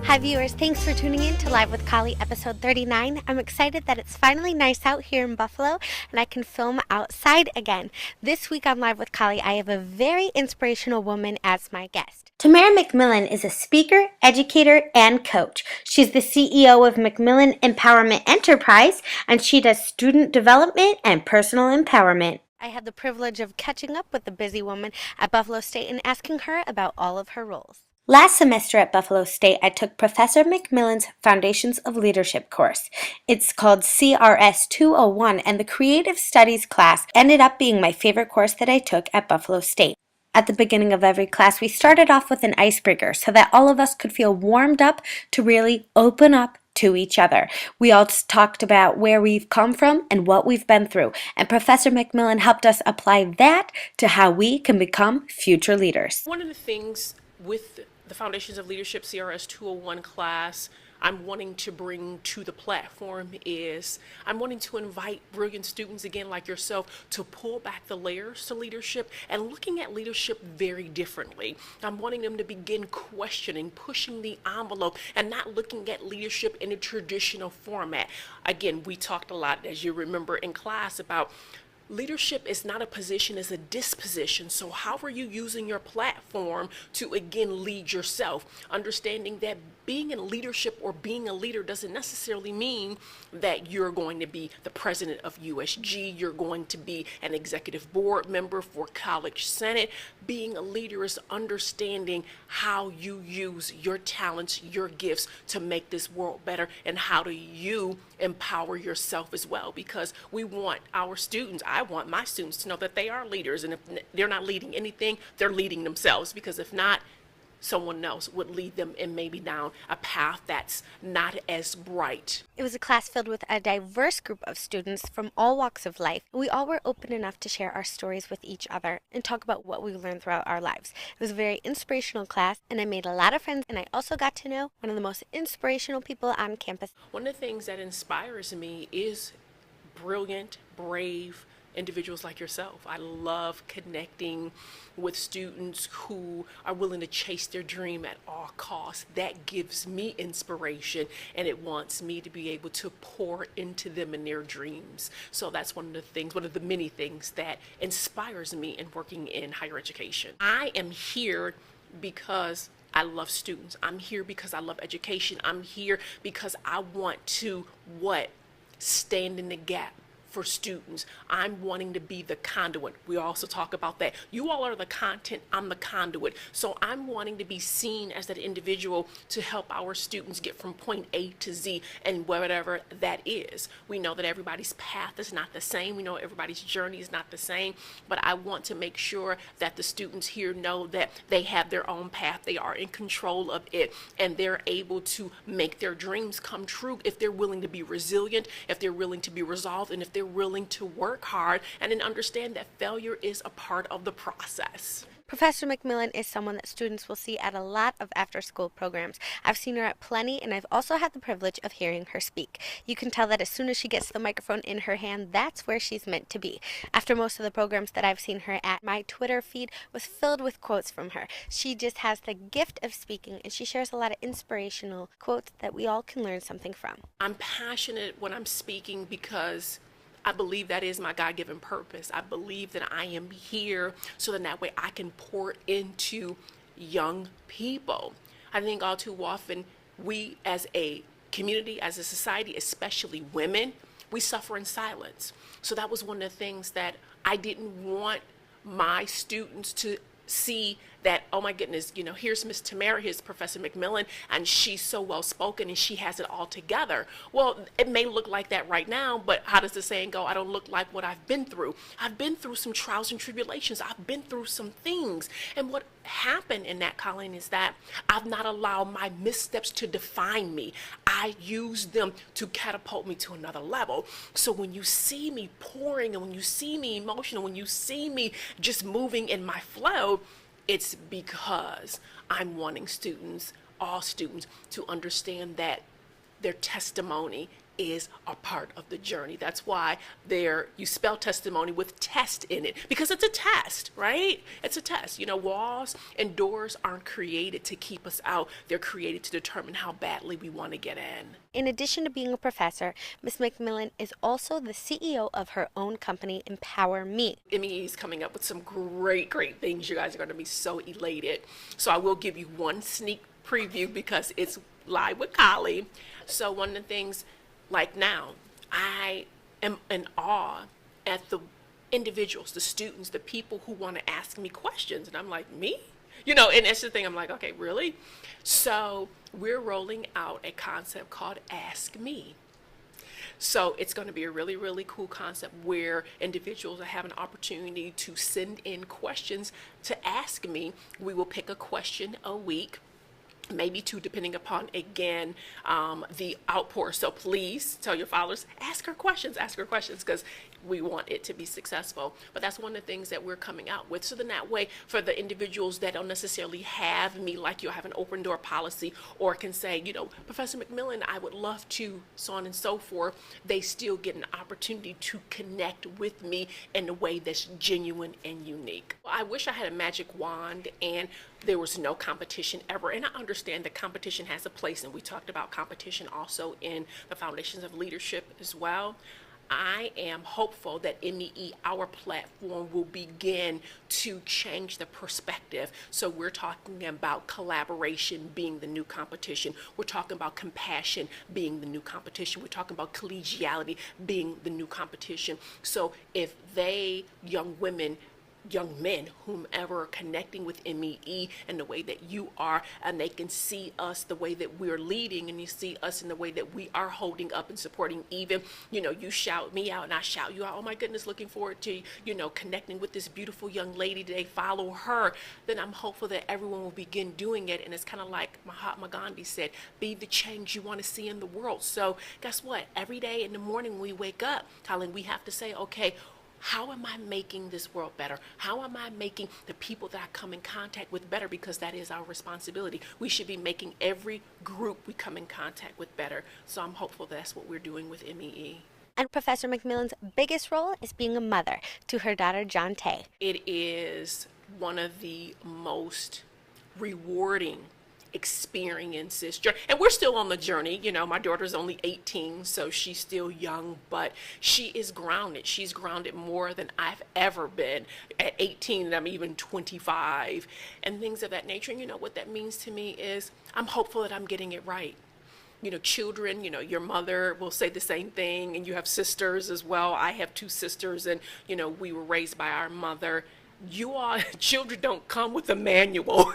Hi viewers, thanks for tuning in to Live with Colleen episode 39. I'm excited that it's finally nice out here in Buffalo and I can film outside again. This week on Live with Colleen, I have a very inspirational woman as my guest. Tamara McMillan is a speaker, educator, and coach. She's the CEO of McMillan Empowerment Enterprise, and she does student development and personal empowerment. I had the privilege of catching up with the busy woman at Buffalo State and asking her about all of her roles. Last semester at Buffalo State, I took Professor McMillan's Foundations of Leadership course. It's called CRS 201, and the Creative Studies class ended up being my favorite course that I took at Buffalo State. At the beginning of every class, we started off with an icebreaker so that all of us could feel warmed up to really open up to each other. We all talked about where we've come from and what we've been through, and Professor McMillan helped us apply that to how we can become future leaders. One of the things with the Foundations of Leadership CRS 201 class I'm wanting to bring to the platform is I'm wanting to invite brilliant students, again like yourself, to pull back the layers to leadership and looking at leadership very differently. I'm wanting them to begin questioning, pushing the envelope, and not looking at leadership in a traditional format. Again, we talked a lot, as you remember in class, about leadership is not a position, it's a disposition. So how are you using your platform to, again, lead yourself? Understanding that being in leadership or being a leader doesn't necessarily mean that you're going to be the president of USG, you're going to be an executive board member for College Senate. Being a leader is understanding how you use your talents, your gifts to make this world better, and how do you empower yourself as well, because we want our students, I want my students to know that they are leaders, and if they're not leading anything, they're leading themselves, because if not, someone else would lead them and maybe down a path that's not as bright. It was a class filled with a diverse group of students from all walks of life. We all were open enough to share our stories with each other and talk about what we learned throughout our lives. It was a very inspirational class, and I made a lot of friends, and I also got to know one of the most inspirational people on campus. One of the things that inspires me is brilliant, brave individuals like yourself. I love connecting with students who are willing to chase their dream at all costs. That gives me inspiration, and it wants me to be able to pour into them and their dreams. So that's one of the things, one of the many things that inspires me in working in higher education. I am here because I love students. I'm here because I love education. I'm here because I want to stand in the gap for students. I'm wanting to be the conduit. We also talk about that. You all are the content, I'm the conduit. So I'm wanting to be seen as that individual to help our students get from point A to Z and whatever that is. We know that everybody's path is not the same. We know everybody's journey is not the same, but I want to make sure that the students here know that they have their own path. They are in control of it, and they're able to make their dreams come true if they're willing to be resilient, if they're willing to be resolved, and if they're willing to work hard and then understand that failure is a part of the process. Professor McMillan is someone that students will see at a lot of after-school programs. I've seen her at plenty, and I've also had the privilege of hearing her speak. You can tell that as soon as she gets the microphone in her hand, that's where she's meant to be. After most of the programs that I've seen her at, my Twitter feed was filled with quotes from her. She just has the gift of speaking, and she shares a lot of inspirational quotes that we all can learn something from. I'm passionate when I'm speaking because I believe that is my God-given purpose. I believe that I am here so that way I can pour into young people. I think all too often we as a community, as a society, especially women, we suffer in silence. So that was one of the things that I didn't want my students to see, that, oh my goodness, here's Miss Tamara, here's Professor McMillan, and she's so well spoken and she has it all together. Well, it may look like that right now, but how does the saying go? I don't look like what I've been through. I've been through some trials and tribulations. I've been through some things. And what happened in that, Colleen, is that I've not allowed my missteps to define me. I use them to catapult me to another level. So when you see me pouring, and when you see me emotional, when you see me just moving in my flow, it's because I'm wanting students, all students, to understand that their testimony is a part of the journey. That's why you spell testimony with test in it, because it's a test, right? It's a test. Walls and doors aren't created to keep us out. They're created to determine how badly we want to get in. In addition to being a professor, Ms. McMillan is also the CEO of her own company, Empower Me. MEE is coming up with some great, great things. You guys are going to be so elated. So I will give you one sneak preview because it's live with Colleen. So one of the things, like now, I am in awe at the individuals, the students, the people who want to ask me questions. And I'm like, me? And that's the thing. I'm like, okay, really? So we're rolling out a concept called Ask Me. So it's going to be a really, really cool concept where individuals have an opportunity to send in questions to ask me. We will pick a question a week, maybe two, depending upon, again, the outpour. So please tell your followers, ask her questions, because we want it to be successful. But that's one of the things that we're coming out with. So then that way, for the individuals that don't necessarily have me, like you'll have an open door policy, or can say, Professor McMillan, I would love to, so on and so forth, they still get an opportunity to connect with me in a way that's genuine and unique. I wish I had a magic wand and there was no competition ever. And I understand that competition has a place, and we talked about competition also in the Foundations of Leadership as well. I am hopeful that MEE, our platform, will begin to change the perspective. So we're talking about collaboration being the new competition. We're talking about compassion being the new competition. We're talking about collegiality being the new competition. So if young women, young men, whomever, are connecting with MEE in the way that you are, and they can see us the way that we're leading, and you see us in the way that we are holding up and supporting. Even, you shout me out and I shout you out. Oh my goodness, looking forward to, connecting with this beautiful young lady today. Follow her. Then I'm hopeful that everyone will begin doing it. And it's kind of like Mahatma Gandhi said, be the change you want to see in the world. So guess what? Every day in the morning when we wake up, Colleen, we have to say, okay, how am I making this world better? How am I making the people that I come in contact with better? Because that is our responsibility. We should be making every group we come in contact with better. So I'm hopeful that's what we're doing with MEE. And Professor McMillan's biggest role is being a mother to her daughter, Jonte. It is one of the most rewarding experiences, and we're still on the journey. My daughter's only 18, so she's still young, but she is grounded. She's grounded more than I've ever been at 18, and I'm even 25, and things of that nature. And what that means to me is I'm hopeful that I'm getting it right. Children, your mother will say the same thing, and you have sisters as well. I have two sisters, and we were raised by our mother. Children don't come with a manual.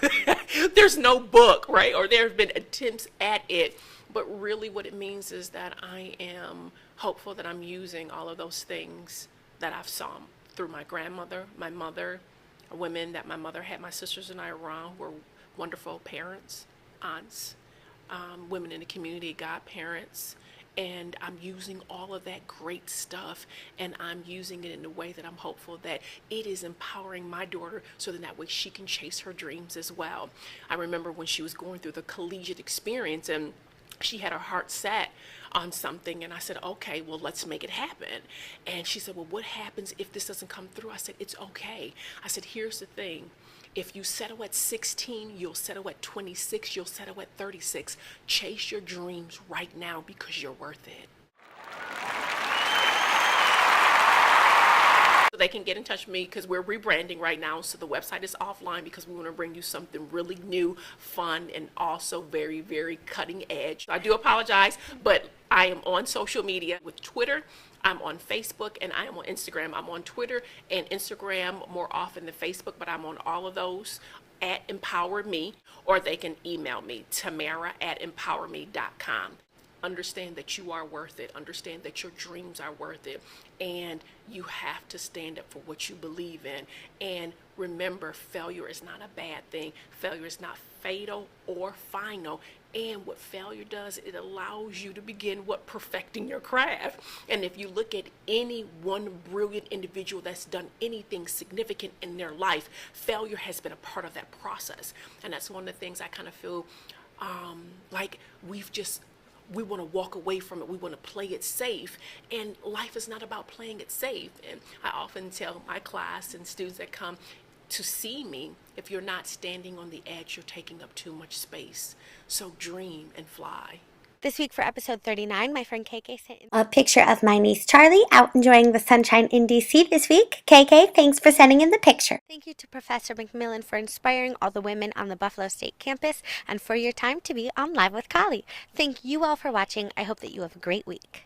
There's no book, right? Or there have been attempts at it. But really what it means is that I am hopeful that I'm using all of those things that I've saw through my grandmother, my mother, women that my mother had, my sisters and I around, who were wonderful parents, aunts, women in the community, godparents. And I'm using all of that great stuff, and I'm using it in a way that I'm hopeful that it is empowering my daughter so that way she can chase her dreams as well. I remember when she was going through the collegiate experience, and she had her heart set on something, and I said, okay, well, let's make it happen. And she said, well, what happens if this doesn't come through? I said, it's okay. I said, here's the thing. If you settle at 16, you'll settle at 26, you'll settle at 36. Chase your dreams right now because you're worth it. So they can get in touch with me because we're rebranding right now. So the website is offline because we want to bring you something really new, fun, and also very, very cutting edge. I do apologize, but I am on social media with Twitter. I'm on Facebook, and I am on Instagram. I'm on Twitter and Instagram more often than Facebook, but I'm on all of those at Empower Me, or they can email me, tamara@empowerme.com. Understand that you are worth it. Understand that your dreams are worth it. And you have to stand up for what you believe in. And remember, failure is not a bad thing. Failure is not fatal or final. And what failure does, it allows you to begin perfecting your craft. And if you look at any one brilliant individual that's done anything significant in their life, failure has been a part of that process. And that's one of the things I kind of feel like we've just we want to walk away from it. We want to play it safe. And life is not about playing it safe. And I often tell my class and students that come to see me, if you're not standing on the edge, you're taking up too much space. So dream and fly. This week for episode 39, my friend KK sent a picture of my niece Charlie out enjoying the sunshine in DC this week. KK, thanks for sending in the picture. Thank you to Professor McMillan for inspiring all the women on the Buffalo State campus and for your time to be on Live with Collie. Thank you all for watching. I hope that you have a great week.